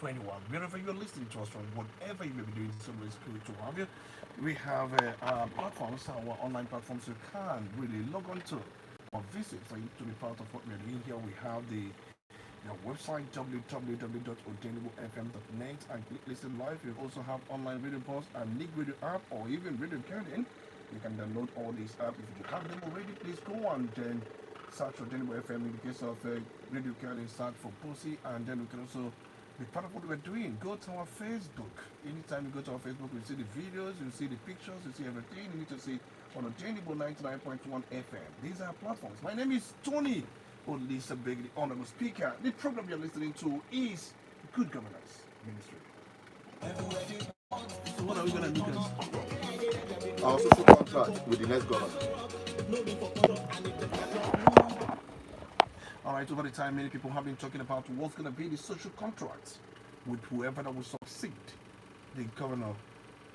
2021. Wherever you're listening to us from, whatever you may be doing, so it's good to have you. We have platforms, our online platforms you can really log on to or visit for you to be part of what we're doing here. We have the website www.odenibofm.net and click listen live. We also have online radio posts and Nick Radio app or even Radio Garden. You can download all these apps. If you have them already, please go and then search for Denver FM. In the case of Radio Garden, search for Pussy, and then we can also be part of what we're doing. Go to our Facebook. Anytime you go to our Facebook, you see the videos, you see the pictures, you see everything you need to see on Denver 99.1 FM. These are platforms. My name is Tony Olisa Beg, the Honorable Speaker. The program you're listening to is Good Governance Ministry. So what are we going to do? Our social contract with the next government. All right, over the time, many people have been talking about what's going to be the social contract with whoever that will succeed the governor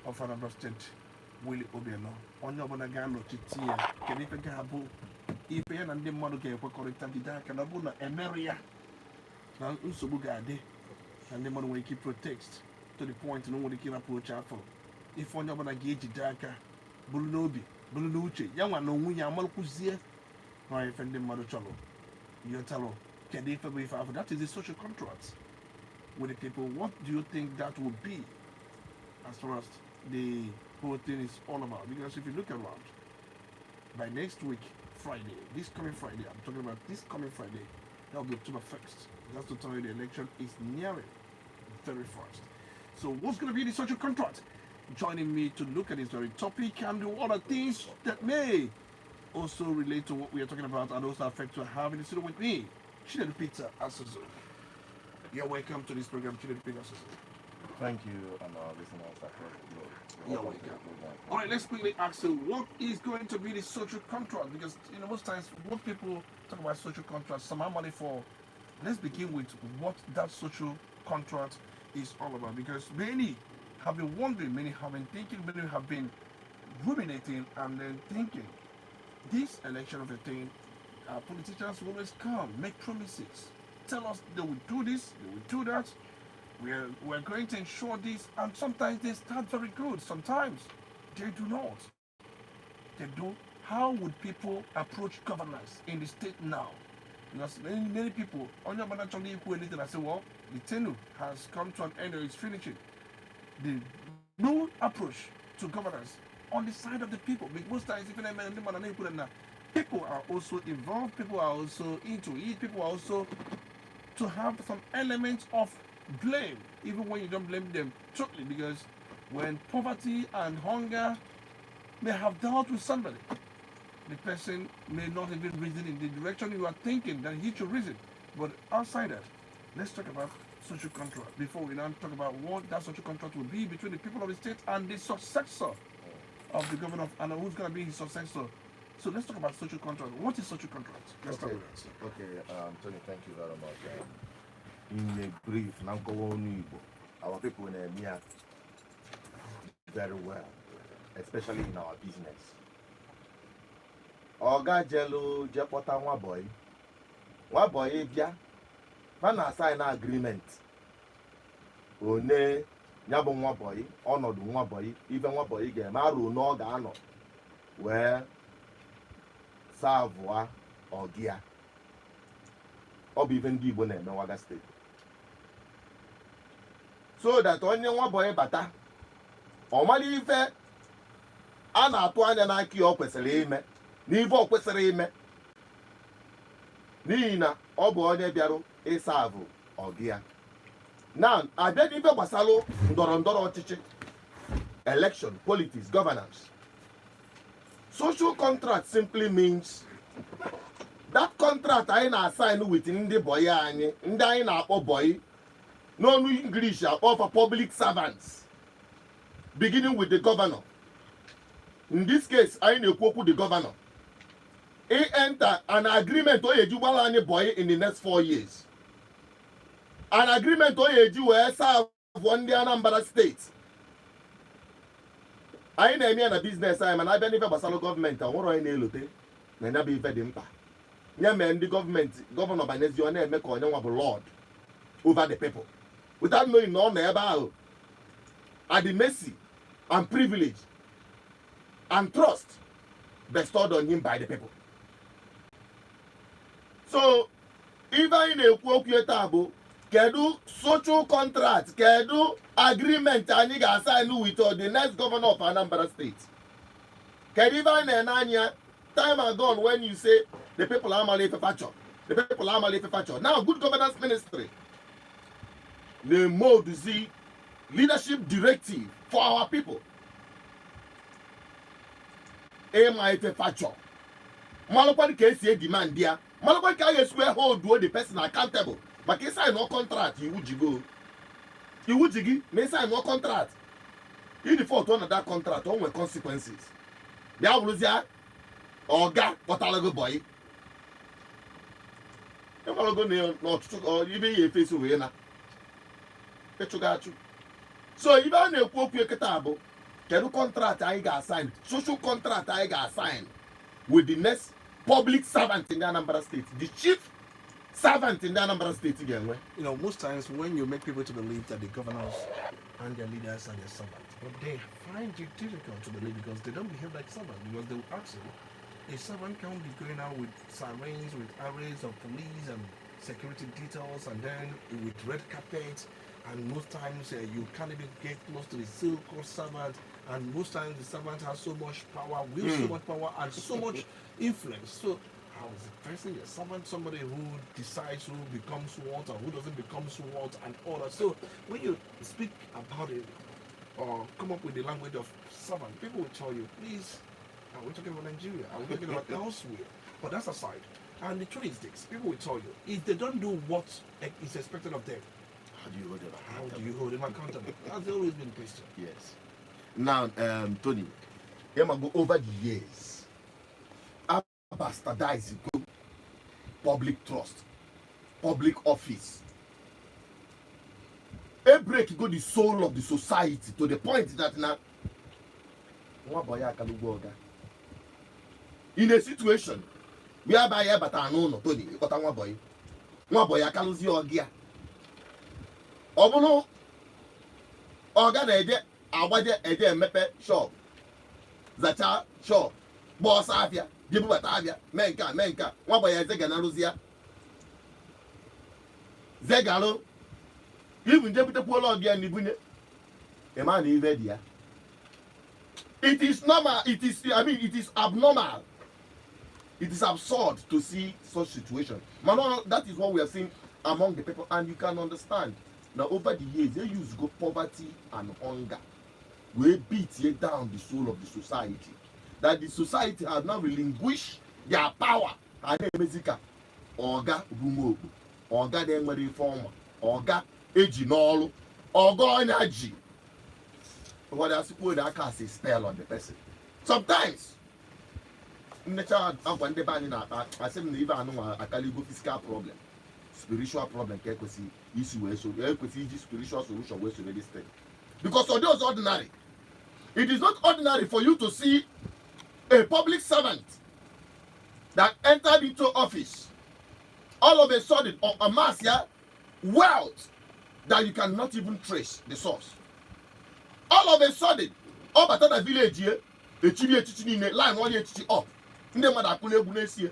of Anambra State, Willie Obiano. Onye ọbụla ga-anọchite ya, kedu ife ga-abụ ife ya na ndị mmadụ ga-ekwekọrịta bido aka na ọ bụ na emere ya na nsogbu ga-adị na ndị mmadụ nwere ike protest to the point na o nwere ike ịrapụ oche afọ ife onye ọbụla ga-ejide aka bụrụ n'obi bụrụ n'uche ya nwa na onwe ya amalụkwuzie na ife ndị mmadụ chọrọ yọtalụ kedu ife bụ ife afọ. That is the social contract with the people. What do you think that will be as far as the whole thing is all about? Because if you look around, by next week, Friday, this coming Friday, I'm talking about this coming Friday, that will be October 1st. That's to tell you the election is nearing very fast. So what's going to be the social contract? Joining me to look at this very topic and do other things that may also relate to what we are talking about and also affect to have in the studio with me, Chinedu Peter Asuzu. You're welcome to this program, Chinedu Peter Asuzu. Thank you, and our listeners across the globe. You're welcome. All right, let's quickly ask you, what is going to be the social contract? Because, most times, what people talk about social contract, some money for. Let's begin with what that social contract is all about. Because many have been wondering, many have been thinking, many have been ruminating and then thinking, this election of the thing, politicians will always come, make promises, tell us they will do this, they will do that. We're going to ensure this, and sometimes they start very good, sometimes they do not. They do. How would people approach governance in the state now? Because many people, only actually equal anything, I say, well, the tenure has come to an end or it's finishing. The new approach to governance on the side of the people. Because most times, people are also involved, people are also into it, people are also to have some elements of blame, even when you don't blame them totally, because when poverty and hunger may have dealt with somebody, the person may not even reason in the direction you are thinking that he should reason. But outside that, let's talk about social contract before we now talk about what that social contract will be between the people of the state and the successor of the governor of Anambra, who's going to be his successor. So let's talk about social contract. What is social contract? Let's start with that. Okay, Tony, thank you very much. In a brief, our people in EMEA very well, especially in our business. Oga Jello Jepota one boy, Bia, Fana sign agreement. One Yabon one boy, honored one boy, even one boy again, Maru no Gano, where Savoie or Gia, or even Gibbon and Nowaga State. So that only one boy bata. Omali ife a na-atụ anya n'aka o kwesịrị ime n'ife o kwesịrị ime n'ihi na ọ bụ onye bịara ịsa avụ ọgị ya. Now, abịa n'ife gbasara ndọrọ ọchịchị, election, politics, governance. Social contract simply means that contract anyị na-assign with ndị boy anyị, ndị anyị na-akpọ boy. No English for public servants, beginning with the governor. In this case, I know the governor. He enter an agreement or a boy in the next 4 years. An agreement or a serve one day Anambra State. I name me a business I'm an I benefit Basalo government or I nail it. May not be very impa. Yeah, man, the government, Governor Banezio, make on lord over the people. without knowing no neighbor at the mercy and privilege and trust bestowed on him by the people. So, even in a quote, kedu social contract, kedu agreement anyị ga-assign with the next governor of Anambra State. Kedu even Nanya, time ago when you say the people are malefacture, the people are malefacture. Now, good governance ministry, the mode the leadership directive for our people. Malefacture. Malopani case demand there. Malopani case where hold the person accountable. But you sign no contract, you would go. You would give, may sign no contract. You default one of that contract, all with consequences. There will be or got what I'll go boy. You will go near not or even a face away now. So, even a quote table, can you contract I got signed, social contract I got signed with the next public servant in the Anambra State, the chief servant in the Anambra State again. You know, most times when you make people to believe that the governors and their leaders are their servants, but they find it difficult to believe because they don't behave like servants. Because they will ask you, a servant can't be going out with sirens, with arrays of police and security details, and then with red carpet. And most times you can't even get close to the so-called servant. And most times the servant has so much power, so much power, and so much influence. So how is the person a servant, somebody who decides who becomes what or who doesn't become what and all that? So when you speak about it or come up with the language of servant, people will tell you, please, are we talking about Nigeria? Are we talking about elsewhere? But that's aside. And the truth is this, people will tell you, if they don't do what is expected of them, how do you hold them accountable? That's always been the question. Yes. Now, Tony, go over the years, bastardizing public trust, public office. A break go the soul of the society to the point that now, in a situation whereby Tony, one boy akaluzi ogia. Obuno oga na-eje agbaje eje emepe shop zacha shop boss afia jebubata afia menka nwa boy ezega na ruzia zegalo even jebute kwolo ogia ni bunye e man even dia. It is normal, it is abnormal, it is absurd to see such situation. Man, that is what we are seeing among the people, and you can understand. Now, over the years, they use go poverty and hunger. We beat down the soul of the society. That the society has now relinquished their power. And then, basically, Oga Rumo, Oga Demo Reformer, Oga Ejinolo, Oga Energy. What I suppose that cast a spell on the person. Sometimes, in the child, I said, even I can go physical problem. Spiritual problem can see issue where so spiritual solution where so this thing. Because for those ordinary, it is not ordinary for you to see a public servant that entered into office all of a sudden amass wealth that you cannot even trace the source. All of a sudden, up at the village here, the chichi line one year up. In the mother kule bunesie.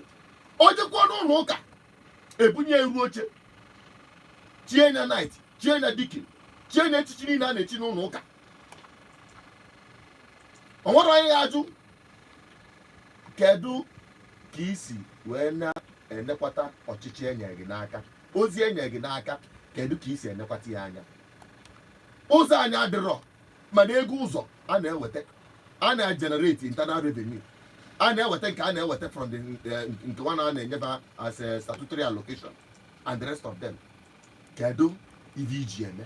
Oje kwa no noka. Ebunye iruoche tie na night tie na dikin tie na chichini na na chinu no ụka onwere onye ajụ kedu ka isi wee na enekwata ọchịchị enye gị n'aka ozi enye gị n'aka kedu ka isi enekwata ya anya ụzọ anya adịrọ mana ego ụzọ a na-eweta a na-generate internal revenue a na-eweta nke a na-eweta from the nke one a na-enyeba as a statutory allocation and the rest of them. Kedu EVGM.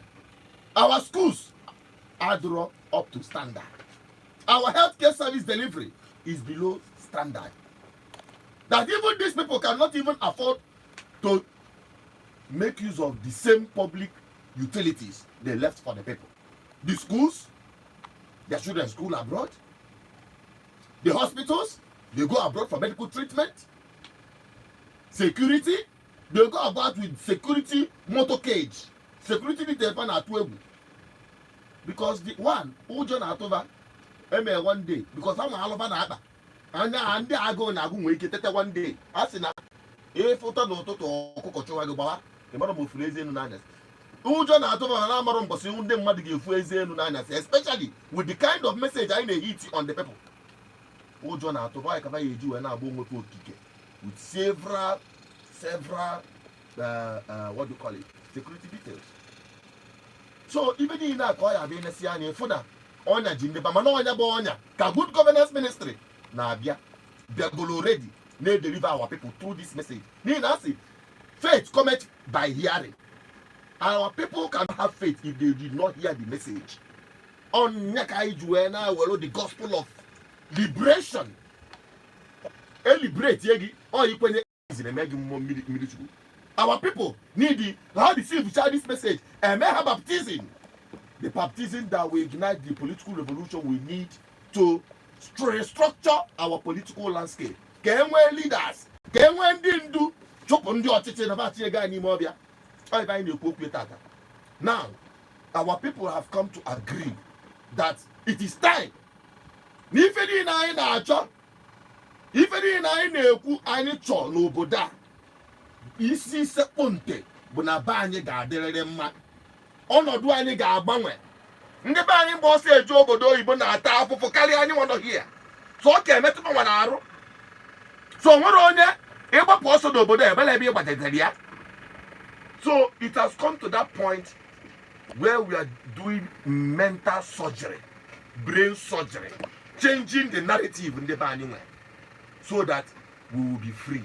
Our schools are up to standard. Our healthcare service delivery is below standard. That even these people cannot even afford to make use of the same public utilities they left for the people. The schools, their children school abroad. The hospitals, they go abroad for medical treatment. Security, they go about with security motorcade, security detail fa na-atụ egwu because the one ụjọ na-atụba eme one day because ama alụba na-akpa anya ndị agụụ na-agụ nwee ike tete one day a sị na ịfụta n'ụtụtụ ọkụkọ chụwa gị gbawa ịmara ma ofuru ezi enu n'anyasị ụjọ na-atụba na na-amarụ mbọsị ndị mmadụ ga-efu ezi enu n'anyasị especially with the kind of message anyị na-ehit on the people. Ụjọ na-atụba anyị kaba ya eji wee na-agba onwekwa okike with several what do you call it, security details. So ibe niile a ka ọ ya abịa emesi anya ịfụ na ọnya ji ndeba mana ọnya bụ ọnya ka good governance ministry na-abịa bịagolo ready na-deliver our people through this message. N'ihi na asị faith cometh by hearing. Our people can have faith if they did not hear the message. Ọnya ka anyị ji wee na-ewere the gospel of liberation liberate ye gị ọ ikwenye izire eme gị mmụọ mmiri chukwu. Our people need how to share this message and may have baptism. The baptism that will ignite the political revolution we need to structure our political landscape. Ka enwee leaders, ka enwee ndị ndu chụpụ ndị ọchịchị na batinye gaa n'ime ọbịa. Ọ ebe anyị na-ekwu okwu tata. Now, our people have come to agree that it is time. N'ife niile anyị na-achọ, ife niile anyị na-ekwu anyị chọọ n'obodo a, isi sekpụ nte bụ na be anyị ga-adịrịrị mma. Ọnọdụ anyị ga-agbanwe. Ndị be anyị mgbe ọsọ eje obodo oyibo na-ata afụfụ karịa anyị nọ here. So ọ ka emetụta nwa na-arụ. So nwere onye ịgbapụ ọsọ n'obodo ebele ebe ịgbategara ya. So it has come to that point where we are doing mental surgery, brain surgery, changing the narrative in the banning so that we will be free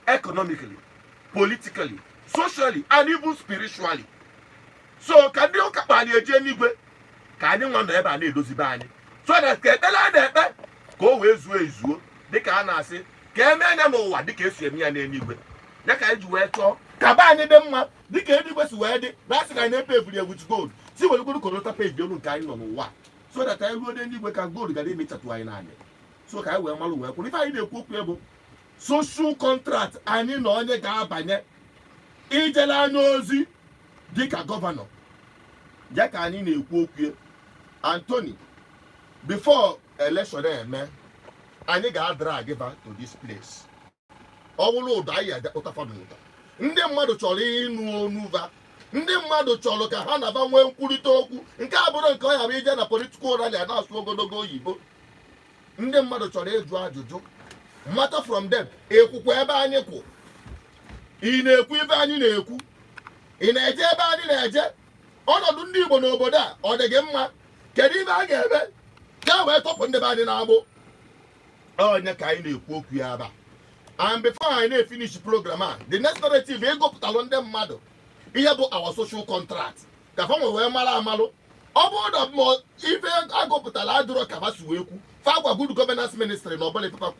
economically, politically, socially, and even spiritually. So can you can you want to ever need those bani? So that go with they can say, Came and know what the case me and anyway. The kind you wear to Cabani them, the candy was wedding, that's the kind of pay for with gold. See what you go to pay your kind on what. So that I would anyway can go to the limit at 1. So I will mal work. If I need a cook social contract, I need no other gabane. Ijela nozi, dika governor. Jack I need a cook Anthony. Before election there, man, I need a drag back to this place. All die at the Otafamuta. Ndị mmadụ chọrọ ịnụ onuva. Ndị mmadụ chọrọ ka ha na-aba nwee nkwurịta okwu nke abụrụ nke ọ ya bụ ije na political rally a na-asụ ogologo oyibo. Ndị mmadụ chọrọ ịjụ ajụjụ. Matter from them. Ekwukwa ebe anyị kwụ. Ị na-ekwu ebe anyị na-ekwu. Ị na-eje ebe anyị na-eje. Ọnọdụ ndị Igbo n'obodo a ọ dị gị mma. Kedu ibe a ga-eme? Ka wee tọpụ ndị be anyị na-agbụ. Onye ka anyị na-ekwu okwu ya aba. And before I finish the program, the next narrative we go put along them mado. Here about our social contract. Kafamo we mala amalo. About of more if I go put a ladro kabasueku, Fagwa good governance ministry no bale papaku.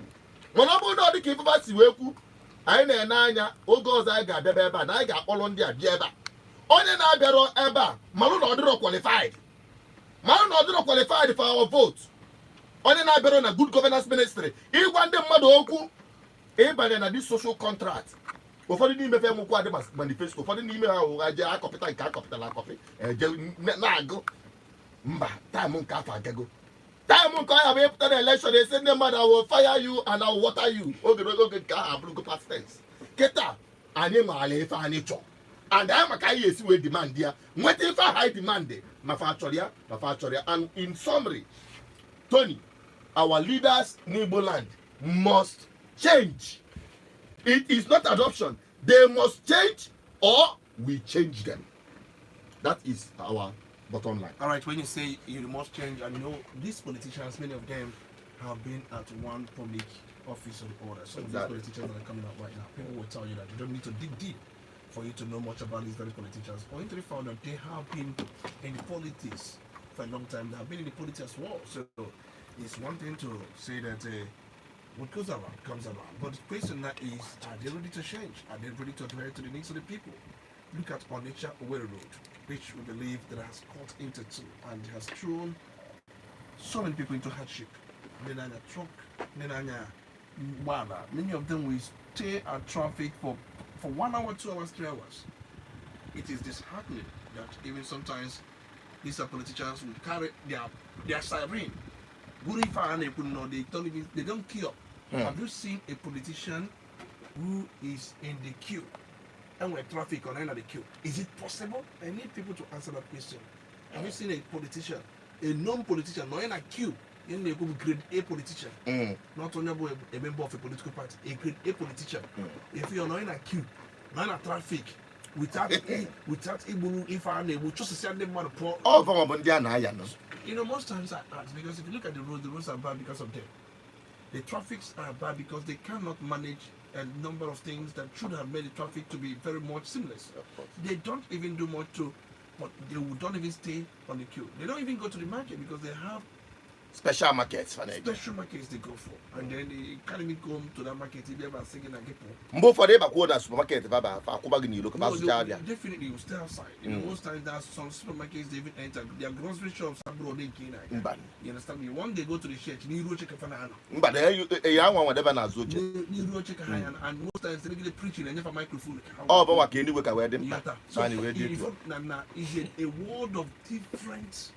When about the kibasiweku, I nanya, O goes I got beba, and I got all on the abeba. Only na bero eba, Malun order qualified. Malun order qualified for our vote. Only na bero na good governance ministry. He want them mado. Ebe na this social contract. Ụfọdụ n'ime fe mụkwa adị manifesto, ụfọdụ n'ime ha ụgha akọpịta nke akọpịtala akọpị na-agụ mba time nke afọ agago. Time nke ọya bụ ịpụta na election esi ndị mmadụ I will fire you and I will water you. Oge nke ahụ abụrụgo past tense. Kịta anyị maala ife anyị chọ. And anyị maka anyị esi wee demand ya. Nweta ife ahụ anyị demand ma fa achọrọ ya. And in summary, Tony, our leaders in Igbo land must change. It is not adoption. They must change or we change them. That is our bottom line. All right, when you say you must change, and you know, these politicians, many of them have been at one public office or other. Some of these politicians that are coming out right now, people will tell you that you don't need to dig deep for you to know much about these very politicians. Or into the fact that they have been in the politics for a long time. They have been in the politics as well. So it's one thing to say that what goes around comes around. But the question that is, are they ready to change? Are they ready to adhere to the needs of the people? Look at Onitsha Owerri Road, which we believe that has cut into two and has thrown so many people into hardship. Nenanya truck, Nenanya Wada. Many of them will stay at traffic for 1 hour, 2 hours, 3 hours. It is disheartening that even sometimes these are politicians will carry their siren. Good if I know they don't queue. Have you seen a politician who is in the queue and with traffic on the end of the queue? Is it possible? I need people to answer that question. Have you seen a politician, a non-politician, not in a queue? In the grade A politician, not only a member of a political party, a grade A politician. If you are not in a queue, not in a traffic, without able, if I will just send them on the all from Abundiana, you know, most times I ask, because if you look at the roads are bad because of them. The traffics are bad because they cannot manage a number of things that should have made the traffic to be very much seamless. They don't even do much but they don't even stay on the queue. They don't even go to the market because they have special markets for special markets they go for, and then they can't even go to that market if they ever singing and get more for them the supermarket definitely you stay outside. You know, most times there's some supermarkets they even enter their grocery shops abroad in Kenya. You understand me? One they go to the church, you check but a young one whatever na zo check and most times they preaching and never microphone. Oh, but what can you work away them? So is a world of different,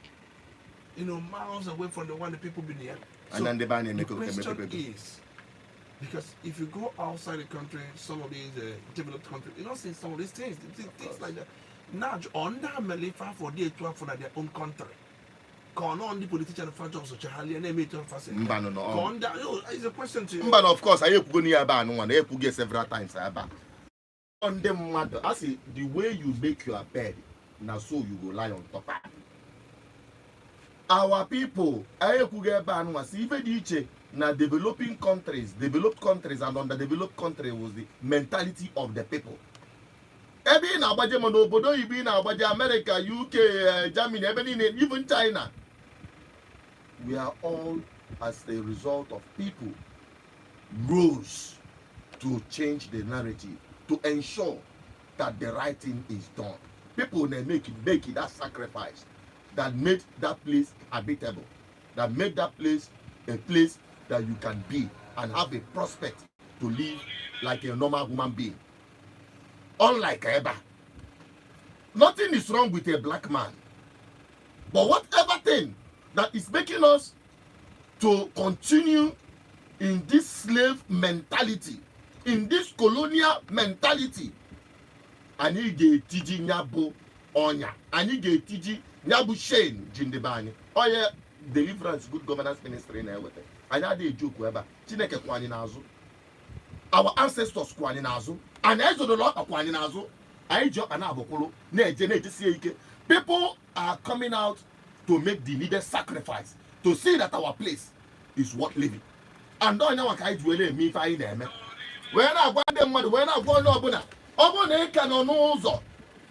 you know, miles away from the one the people been here. So and then the question is, because if you go outside the country, some of these developed countries, you don't see some of these things like that. Now, on that Malifa for their own country. On the politician for jobs such as and they made it fast. It's a question to you. But of course, I have go near ban one, I have get several times. On them matter, I see the way you make your bed, now so you go lie on top. Our people, I have get ban was even each na developed countries and underdeveloped countries was the mentality of the people. Ebe in Abaja Monobodo, you be in Abaja, America, UK, Germany, even China. We are all as a result of people rose to change the narrative, to ensure that the right thing is done. People they make it that sacrifice that made that place habitable, that made that place a place that you can be and have a prospect to live like a normal human being. Unlike Eba, nothing is wrong with a black man, but whatever thing that is making us to continue in this slave mentality, in this colonial mentality, ani ge tiji nyabo onya, ani ge tiji nyabu shame jindebani. Oh yeah, deliverance, good governance ministry in everything. I had a joke whereby Chineke kwani nazo. Our ancestors kwani nazo. And as the Lord of kwani nazo. I joke and abokolo. People are coming out to make the needed sacrifice to see that our place is worth living. And don't know what I do me if I them. When I want them, when I want Obuna, Obuna can no zo.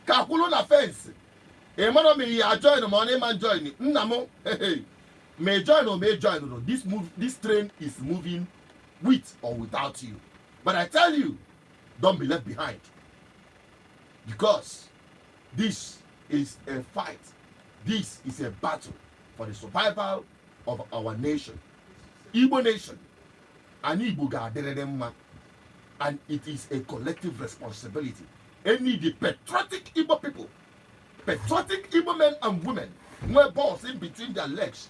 Kakulo na fence. A man of me, I join the money man join it. Namo, hey. May join or may join. No. This train is moving with or without you. But I tell you, don't be left behind. Because this is a fight. This is a battle for the survival of our nation. Igbo nation. And Igbo Gaderemma. And it is a collective responsibility. Any the patriotic Igbo people, patriotic Igbo men and women, who balls in between their legs,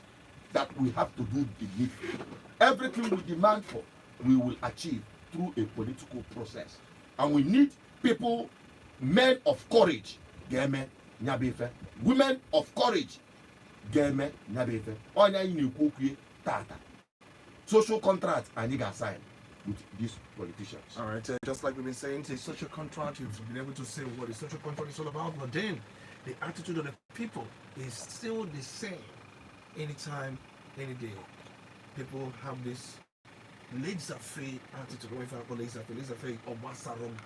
that we have to do the needful. Everything we demand for, we will achieve through a political process. And we need people, men of courage, women of courage, social contract and you got sign with these politicians. All right, just like we've been saying, it's a social contract. You've been able to say what the social contract is all about, but then the attitude of the people is still the same. Anytime, any day, people have this laissez-faire attitude. If I call laissez-faire or basarum,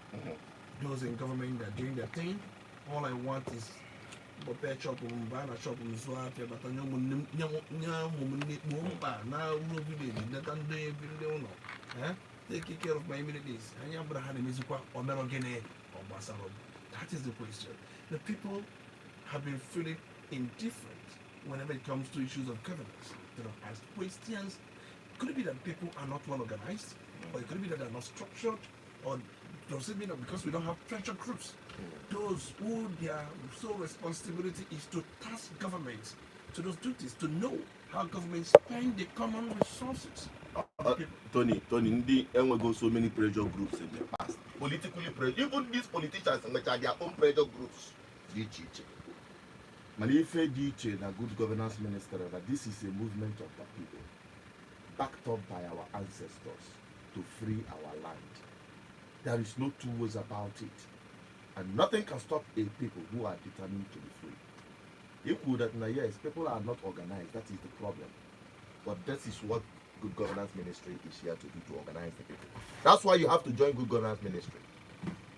those in government that are doing their thing. All I want is prepare shop, banana shop, swap, but I take care of my amenities. That is the question. The people have been feeling indifferent whenever it comes to issues of governance. They don't ask questions. Could it be that people are not well organized? Or it could be that they're not structured? Or Does it mean that because we don't have pressure groups, those who their sole responsibility is to task government to those duties, to know how government spend the common resources of the people? Tony, and go so many pressure groups in the past. Politically pressure, even these politicians which are their own pressure groups. Malife DH, the good governance minister, that this is a movement of the people, backed up by our ancestors to free our land. There is no two ways about it. And nothing can stop a people who are determined to be free. Equal that now, yes, people are not organized, that is the problem. But that is what good governance ministry is here to do, to organize the people. That's why you have to join good governance ministry.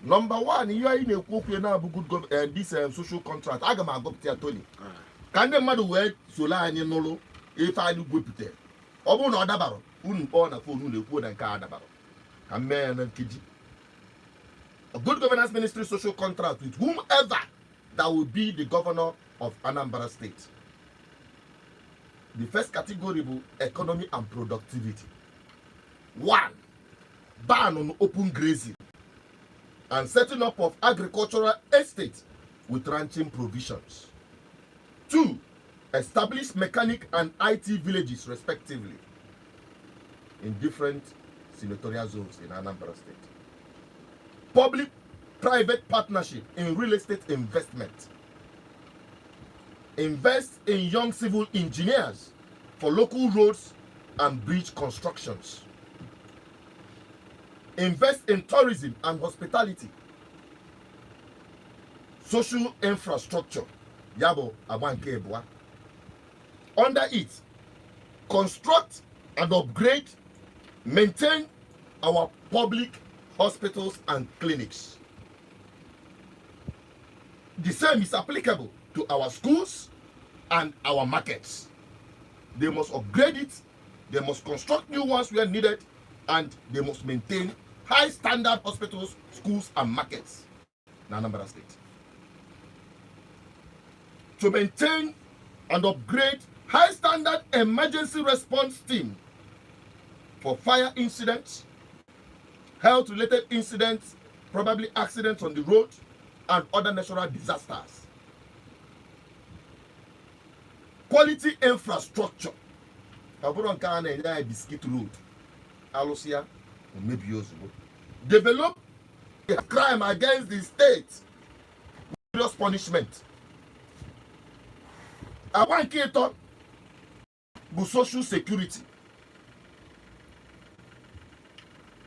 Number one, you are in a cook now good governance this social contract. I got go to Tony. Can the mother wait solar and nolo if I do whip it? Obo no dabaro, un on a phone who and car dabaro. A man and kiji. A good governance ministry social contract with whomever that will be the governor of Anambra State. The first category will economy and productivity. 1. Ban on open grazing and setting up of agricultural estates with ranching provisions. 2. Establish mechanic and IT villages respectively in different senatorial zones in Anambra State. Public-private partnership in real estate investment. Invest in young civil engineers for local roads and bridge constructions. Invest in tourism and hospitality. Social infrastructure. Yabo Abanke Ebwa. Under it, construct and upgrade, maintain our public hospitals and clinics. The same is applicable to our schools and our markets. They must upgrade it, they must construct new ones where needed, and they must maintain high standard hospitals, schools, and markets in Anambra State. To maintain and upgrade high standard emergency response team for fire incidents, health related incidents, probably accidents on the road, and other natural disasters. Quality infrastructure. Biscuit road. Alusia, maybe develop a crime against the state. Serious punishment. I want to talk about social security.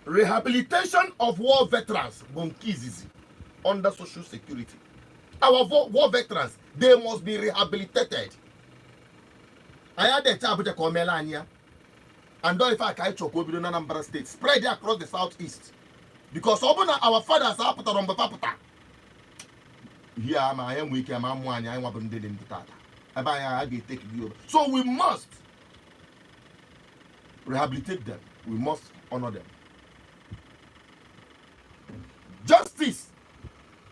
Rehabilitation of war veterans under social security. Our war veterans, they must be rehabilitated. I had a chat with the Comelania, and if I can talk with Anambra State, spread it across the southeast. Because our fathers are put on the paputa. Here I am weak, I'm one, I want to do in the Tata. I take you. So we must rehabilitate them, we must honor them. Justice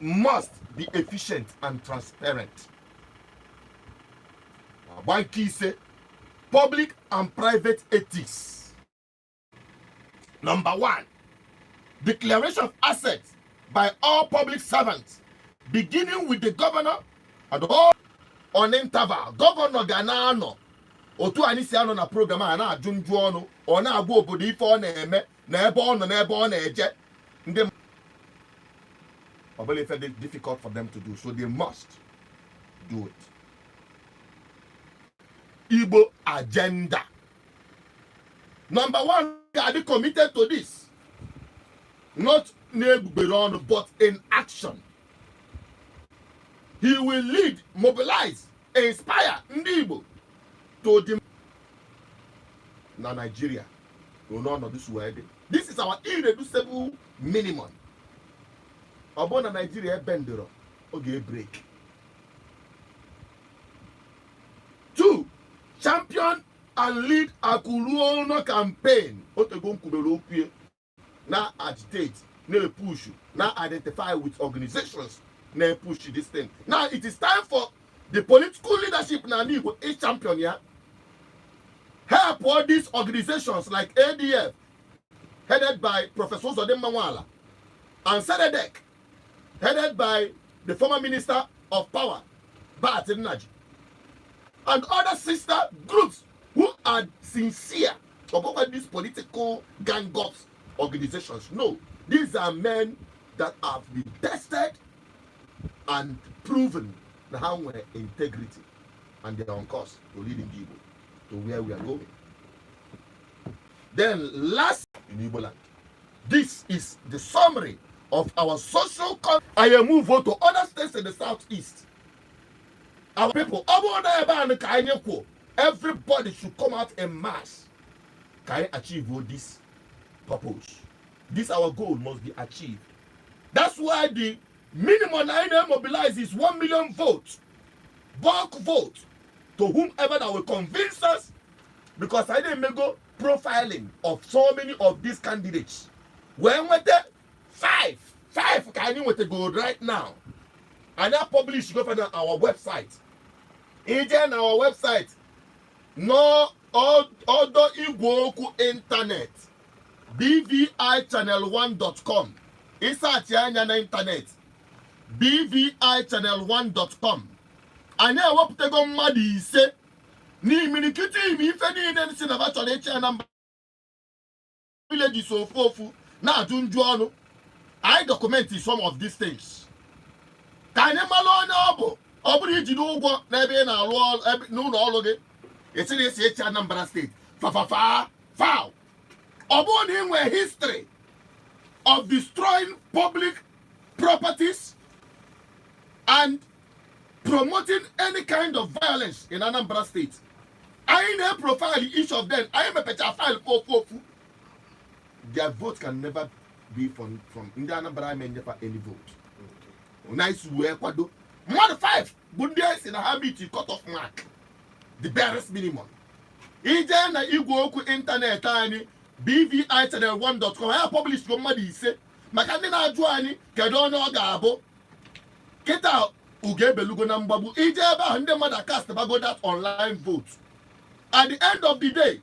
must be efficient and transparent. One key say public and private ethics. Number 1, declaration of assets by all public servants, beginning with the governor and all on interval. Governor Ganano otu anisi ano na program a na ajunju onu o na agwa obodo ife ọ na-eme na ebe ọ nọ na ebe ọ na-eje ndị obele ife difficult for them to do, so they must do it. Igbo agenda. Number 1, are they committed to this? Not nebuberon, but in action. He will lead, mobilize, inspire ndị Igbo to the Nigeria. No, this way. This is our irreducible minimum. Abona Nigeria bendero, okay, break. 2, champion and lead a Kuruono campaign. Now agitate, now push, now identify with organizations, now push this thing. Now it is time for the political leadership now is champion, yeah. Help all these organizations like ADF, headed by Professor Zodem Mawala, and Senedec, headed by the former Minister of Power, Bat Naji, and other sister groups who are sincere about these political gang ups organizations. No, these are men that have been tested and proven the how integrity, and they are on course to leading people to where we are going. Then last in Igbo land, this is the summary of our social I move on to other states in the southeast. Our people, everybody should come out en masse. Can I achieve all this purpose? This our goal must be achieved. That's why the minimum I mobilize is 1 million votes, bulk vote, to whomever that will convince us, because I didn't go profiling of so many of these candidates. When with the five can you with the gold right now, and I publish go for our website. Again, our website, no other Igwoku internet, BVI Channel1.com. Insert here on the internet, BVI Channel1.com. And now what to go mad is say, ni minikiti mi feni inen sin about challenge number village so fofu na junjuano. I documented some of these things. Can you malone Obri Jidugo, Nebe na Lord, no, all of it. It's in this Anambra State. Foul. Upon him were history of destroying public properties and promoting any kind of violence in Anambra State. I ain't profile each of them. I am a picture file for. Their vote can never be from Indiana, but I may never any vote. Nice work, what do? More than 5 Bundes in a habit to cut off mark. The barest minimum. Ijana Igwoku internet tiny BVI Channel1.com. I published your money say Makandina Juani, Kadono Gabo. Get out Uge Belugo Nambabu. Ijaba and the mother cast about that online vote. At the end of the day,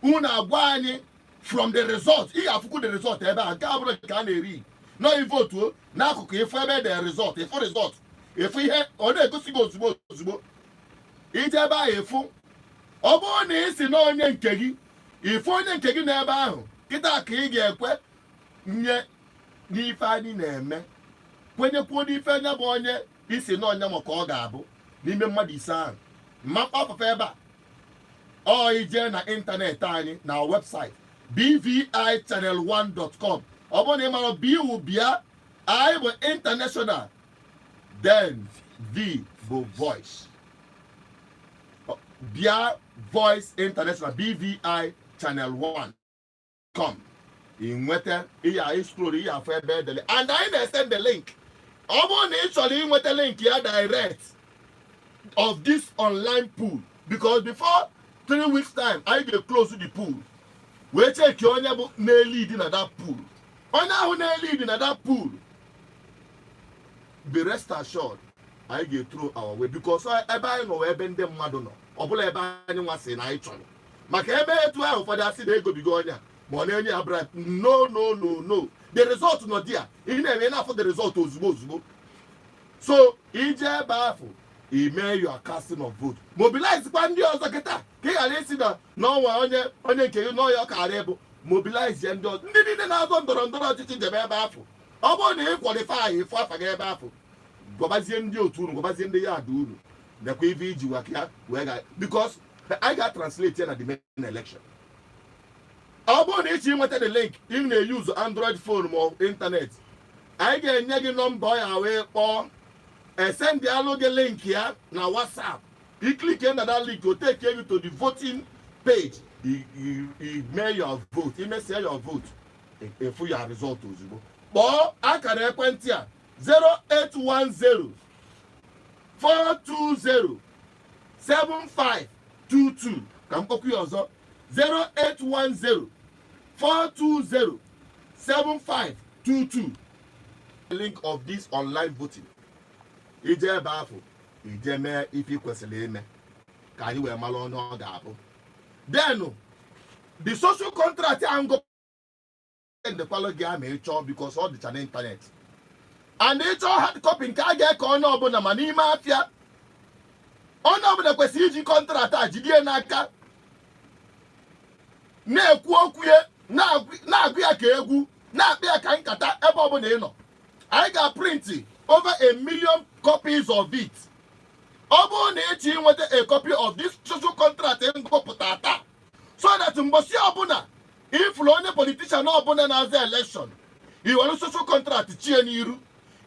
Una Guani from the result. He have put the result ever Gabra can read. No you vote now if I the result, if for result. If we had or they go zubo. Ijaba efu. Obo na isi na onye nke gi. Ifo onye nke gi na ebe ahụ. Kita ka ị ga-ekwe nye n'ife anyị na-eme. Kwenyekwo n'ife anya bụ onye isi na onye maka ọ ga-abụ n'ime mmadụ ise ahụ. Mapa afefe ebe a. Ọ ije na internet anyị na website bvichannel1.com. Obo na ịmara B will bịa I will international. Then V will voice. Bia Voice International BVI Channel1. Come. In wete iya scroll iya for bedele. And I send the link. Obo actually in wete link here direct of this online pool. Because before 3 weeks time, I get close to the pool. We check your neighbor lead in that pool. On who lead in that pool. Be rest assured, I get through our way because I buy no eben them madono. Obula eba any one say na ichon. Maka ebe etu ahụ for that they go bigo onya. But any abra no. The result not there. Even enough for the result ozugbo. So ije ebe afọ, email your casting of vote. Mobilize kwa ndị ọzọ kịta. Ka ị ghara isi na n'ọnwa onye nke gị n'ọya ọka ghara ebu. Mobilize ya ndị ọzọ. Ndị niile na-azọ ndọrọndọrọ ọchịchị jebe ebe afọ. Ọ bụrụ na ị kwalifai ịfụ afa gị ebe afọ. Gwabazie ndị otu unu, gwabazie ndị ya ada unu. Nekwa ife iji waka wee ga because I got translate here at the main election. Ọ bụrụ na ịchị nweta the link, ị na-use Android phone or internet. I ga-enye gị nọmba ya wee kpọọ. Send the allo the link here na WhatsApp. You click on that link, will take you to the voting page. You mail your vote. You may say your vote. If you are result ozugbo. Or I can ekwentị a 0810 420 7522. Ka m kpọkwa ya ọzọ 0810 420 7522. Link of this online voting. Ije ebe afọ, ije mee ife kwesịrị ime ka anyị wee mara ọnụ ọ ga-abụ. Then the social contract and go send kwalo gị ama ịchọ because ọ dịcha na internet and ịchọ hard copy nke a ga-eke onye ọbụla ma n'ime afịa onye ọbụla kwesịrị iji kọntraktị a jidie n'aka na-ekwu okwu ya na-agụ ya ka egwu na-akpị ya ka nkata ebe ọbụla ị nọ anyị ga-print over 1 million copies of it ọ bụrụ na echi nweta a copy of this social contract ngụpụta taa so that mgbọsị ọbụla ifụlụ onye politician ọbụla na-aza election iwere social contract chie n'iru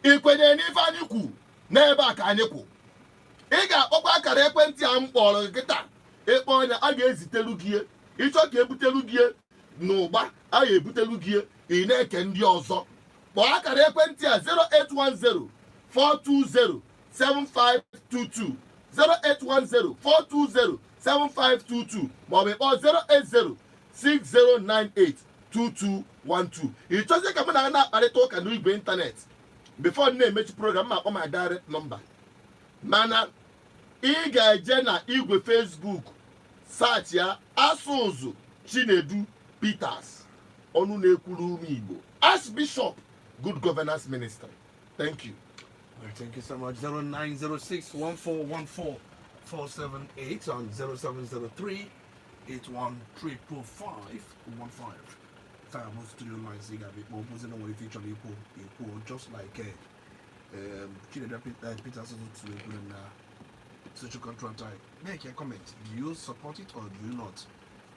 ikwenye n'ife anyị kwu n'ebe a ka anyị kwu ị ga-akpọkwa akara ekwentị a m kpọrọ nkịta ịkpọ onye a ga-ezitelu gị ịchọ ka ebutelu gị n'ụgba a ga-ebutelu gị ị na-eke ndị ọzọ kpọọ akara ekwentị a 0810 420 7522 0810 420 7522 maọbụ ịkpọ 080 6098 2212 ị chọzie ka mụ na na-akparịta ụka n'igwe ịntanetị before na-emechi program ma akpọ my direct number mana ị ga-eje na igwe Facebook search ya Asụzụ Chinedu Peters ọnụ na-ekwuru ume Igbo Archbishop Good Governance Ministry. Thank you. All right, thank you so much. 0906-1414-478 and 0703-813515. Time studio lines you got bit more than what if you just like Chinedu Peters to social contract type. Make a comment. Do you support it or do you not?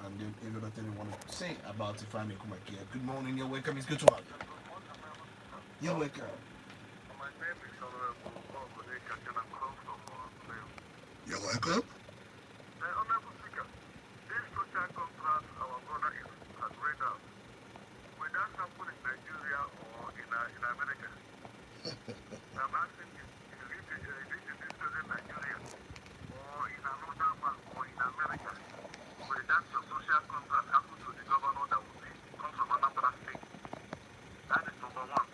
And then if you got anyone to say about if I may come here. Good morning, you're welcome. It's good to have you. You're welcome. My name is Honorable You're welcome. Honorable Speaker, this social contract our brother has read out. Will that happen in Nigeria or in America? I'm asking you, is it in Nigeria or in another one or in America? Will that your social contract happen to the governor that will come from another state? That is number one.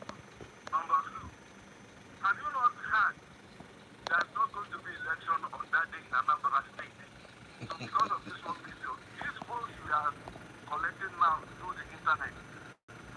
Number two, have you not heard there's not going to be election on that day in Anambra State? So because of this one video, these votes you are collecting now through the internet,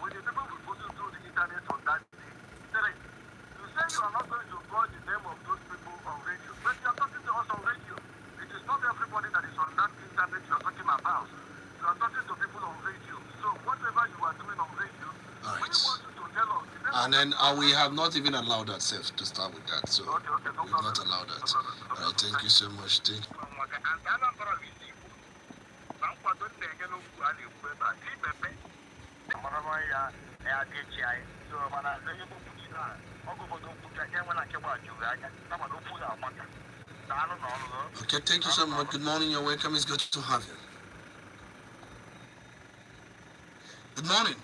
will the people be voting through the internet on that day? Three, you say you are not going to call the name of those people on radio, but you are talking to us on radio. It is not everybody that is on that internet you are talking about. You are talking to people on radio. So whatever you are doing on radio, All we right. want you to tell us. And then we have not even allowed ourselves to start with that. So Okay, no we've problem. not allowed that. No problem, no All right, thank you so much. Thank you. Okay, thank you so much. Good morning, you're welcome. It's good to have you. Good morning.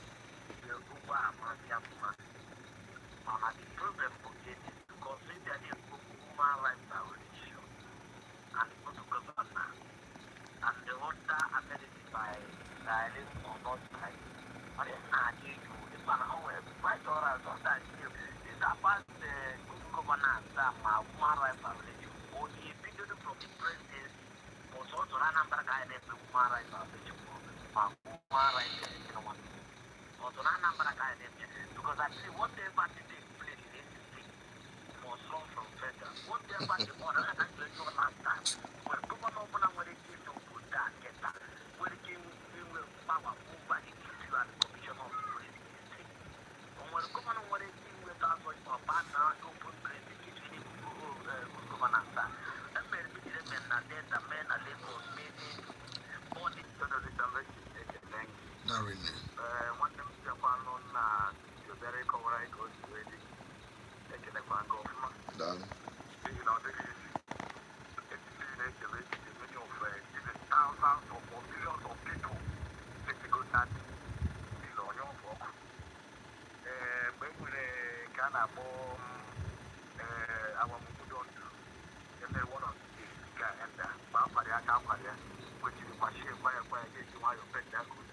Because actually whatever the take place in this state must run from federal. Whatever the order that I said last time, when governor when they came to put that, get that, when they came in with power over the issue and the commission of the police in the state. And when the governor when they came with that for a partner, open place, the kitchen, good governance. And men, the men are labor, maybe, all the Not really. one thing to find on the very correct goes ready. Taking a bank of Done. you know, this is many of thousands or millions of people take the good night. Is on your work. When we can have our movie on to everyone on the guy and the Bamparia Campania, which is my share by a quiet to my friend that could.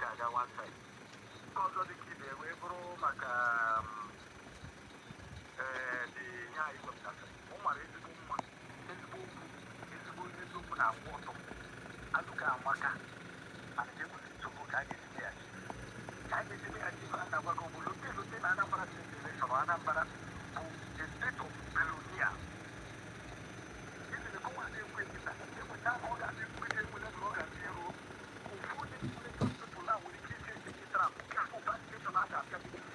That one side. Because of the kid, we bro, like the guy from that. Omar is the woman. It's going to open our water. I look at Maka and they will to go guide his ears. I need to be a different number of Lute, Anambra, Anambra, a state of Perunia.